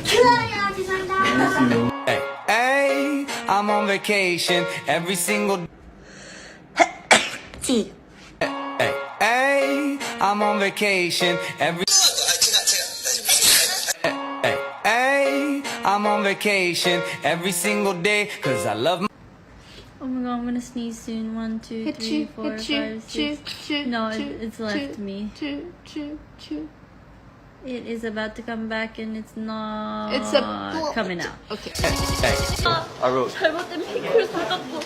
좋아요. 죄송합니다. Hey, hey, I'm on vacation every single 지. Hey, hey, I'm on vacation every Hey, hey, I'm on vacation every single day cause I love my Oh my god, I'm gonna sneeze soon. 1, 2, 3, 4, 5, 6. No, it's left me. It is about to come back and it's not It's a coming out. Okay. Hey, I wrote 잘못된 핑크를 사갖고